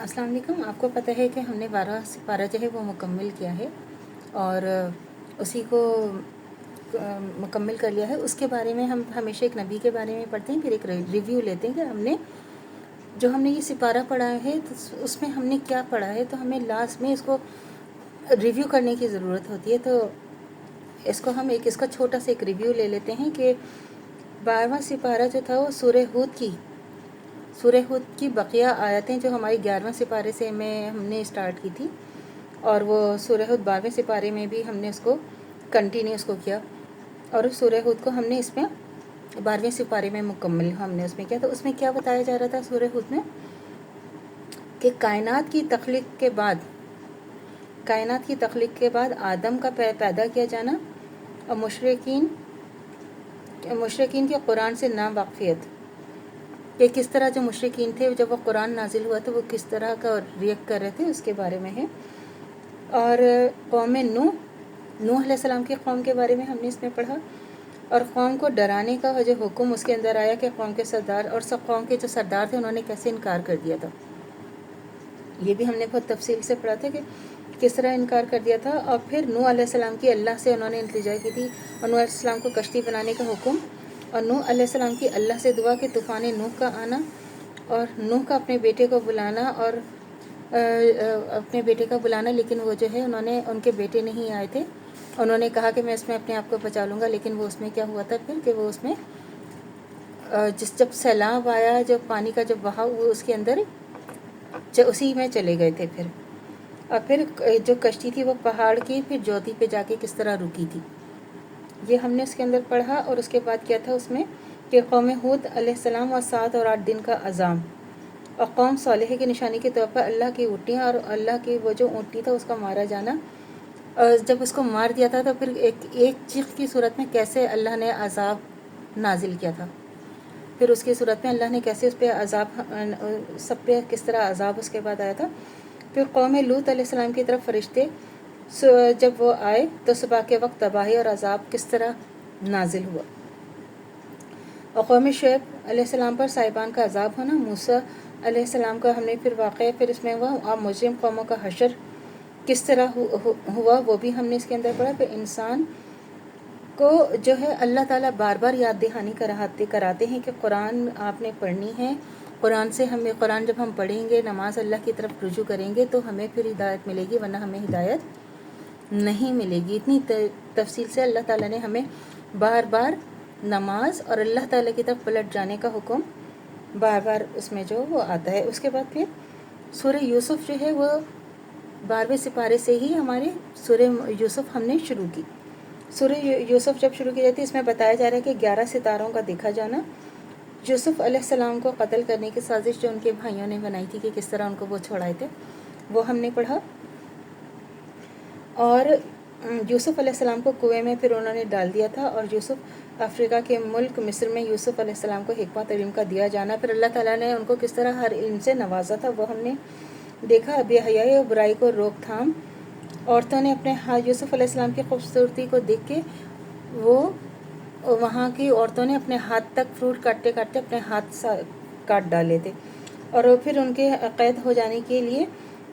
अस्सलाम वालेकुम। आपको पता है कि हमने 12 सिपारा जो है वो मुकम्मल किया है और उसी को मुकम्मल कर लिया है। उसके बारे में हम हमेशा एक नबी के बारे में पढ़ते हैं, फिर एक रिव्यू लेते हैं कि हमने ये सिपारा पढ़ा है तो उसमें हमने क्या पढ़ा है, तो हमें लास्ट में इसको रिव्यू करने की ज़रूरत होती है। तो इसका छोटा सा एक रिव्यू ले लेते हैं कि 12वां सिपारा जो था वो सूरह हूद की बकिया आयतें जो हमारी 11वें सिपारे से हमने स्टार्ट की थी, और वो सूरह हूद 12वें सिपारे में भी हमने उसको कंटिन्यू किया, और उस सूरह हूद को हमने इसमें 12वें सिपारे में मुकम्मल हमने उसमें किया। तो उसमें क्या बताया जा रहा था सूरह हूद में कि कायनात की तख्लीक के बाद आदम का पैदा किया जाना और मुशरिकीन के कुरान से नावाक़फ़ियत, कि किस तरह जो मुशरिकीन थे जब वो कुरान नाजिल हुआ तो वो किस तरह का रिएक्ट कर रहे थे, उसके बारे में है। और कौम नूह अलैहिस्सलाम की कौम के बारे में हमने इसमें पढ़ा, और कौम को डराने का जो हुक्म उसके अंदर आया कि कौम के सरदार और सब कौम के जो सरदार थे उन्होंने कैसे इनकार कर दिया था। ये भी हमने बहुत तफसील से पढ़ा था कि किस तरह इनकार कर दिया था। और फिर नूह अलैहिस्सलाम की अल्लाह से उन्होंने इल्तिजा की थी और नूह अलैहिस्सलाम को कश्ती बनाने का हुक्म, और नूह अलैहिस्सलाम की अल्लाह से दुआ कि तूफ़ान नूह का आना और नूह का अपने बेटे को बुलाना, लेकिन वो जो है उनके बेटे नहीं आए थे। उन्होंने कहा कि मैं इसमें अपने आप को बचा लूँगा, लेकिन वो उसमें क्या हुआ था फिर कि वो उसमें जब सैलाब आया, जब पानी का जब बहाव वो उसके अंदर उसी में चले गए थे फिर। और फिर जो कश्ती थी वो पहाड़ की फिर ज्योति पे जाके किस तरह रुकी थी, ये हमने उसके अंदर पढ़ा। और उसके बाद क्या था उसमें कि कौम हूद अलैहिस्सलाम और 7 और 8 दिन का अज़ाम, और कौम सालेह की निशानी के तौर पर अल्लाह की ऊँटियाँ और अल्लाह की वो जो ऊँटनी था उसका मारा जाना। और जब उसको मार दिया था तो फिर एक चीख की सूरत में कैसे अल्लाह ने अज़ाब नाजिल किया था, फिर उसकी सूरत में अल्लाह ने कैसे उस पर अज़ाब सब पे किस तरह अज़ाब उसके बाद आया था। फिर कौम लूत अलैहिस्सलाम की तरफ फरिश्ते जब वो आए तो सुबह के वक्त तबाही और अज़ाब किस तरह नाजिल हुआ, और कौम शुएब अलैहिस्सलाम पर साहिबान का अज़ाब होना। मूसा अलैहिस्सलाम का हमने फिर वाक़या फिर इसमें हुआ, और मुजरिम कौमों का हशर किस तरह हुआ वो भी हमने इसके अंदर पढ़ा। फिर इंसान को जो है अल्लाह ताला बार बार याद दहानी कराते हैं कि कुरान आपने पढ़नी है, कुरान जब हम पढ़ेंगे, नमाज अल्लाह की तरफ रुजू करेंगे तो हमें फिर हिदायत मिलेगी, वरना हमें हिदायत नहीं मिलेगी। इतनी तफसील से अल्लाह ताला ने हमें बार बार नमाज और अल्लाह ताला की तरफ पलट जाने का हुक्म बार बार उसमें जो वो आता है। उसके बाद फिर सूरह यूसुफ जो है वो 12वें सिपारे से ही हमारे सूरह यूसुफ हमने शुरू की। सूरह यूसुफ जब शुरू की जाती है इसमें बताया जा रहा है कि 11 सितारों का देखा जाना, यूसुफ अलैहिस्सलाम को कत्ल करने की साजिश जो उनके भाइयों ने बनाई थी कि किस तरह उनको वो छोड़ाए थे, वो हमने पढ़ा। और यूसुफ अलैहिस्सलाम को कुएं में फिर उन्होंने डाल दिया था, और यूसुफ अफ्रीका के मुल्क मिस्र में यूसुफ अलैहिस्सलाम को हिकमत इल्म का दिया जाना, फिर अल्लाह ताला ने उनको किस तरह हर इल्म से नवाजा था वो हमने देखा। बेहयाई और बुराई को रोकथाम, औरतों ने अपने यूसुफ अलैहिस्सलाम की खूबसूरती को देख के वहाँ की औरतों ने अपने हाथ तक फ्रूट काटते काटते अपने हाथ काट डाले थे, और फिर उनके कैद हो जाने के लिए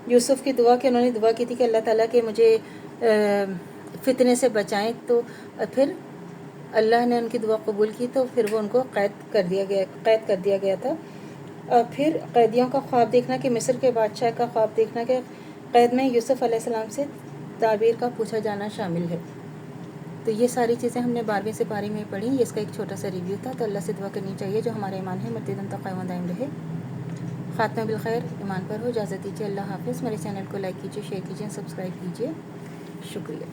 यूसुफ की दुआ कि उन्होंने दुआ की थी कि अल्लाह ताला के मुझे फितने से बचाएं, तो फिर अल्लाह ने उनकी दुआ कबूल की, तो फिर वो उनको कैद कर दिया गया था। और फिर कैदियों का ख्वाब देखना कि मिस्र के बादशाह का ख्वाब देखना कि कैद में यूसुफ अलैहिस्सलाम से ताबीर का पूछा जाना शामिल है। तो ये सारी चीज़ें हमने 12वें सिपारे में पढ़ी। ये इसका एक छोटा सा रिव्यू था। तो अल्लाह से दुआ करनी चाहिए जो हमारा ईमान है मर्तदन क़ाइम दाइम रहे, ख़ात्मा बिल खैर ईमान पर हो। इजाज़त दीजिए, अल्लाह हाफ़िज़। मेरे चैनल को लाइक कीजिए, शेयर कीजिए, सब्सक्राइब कीजिए। शुक्रिया।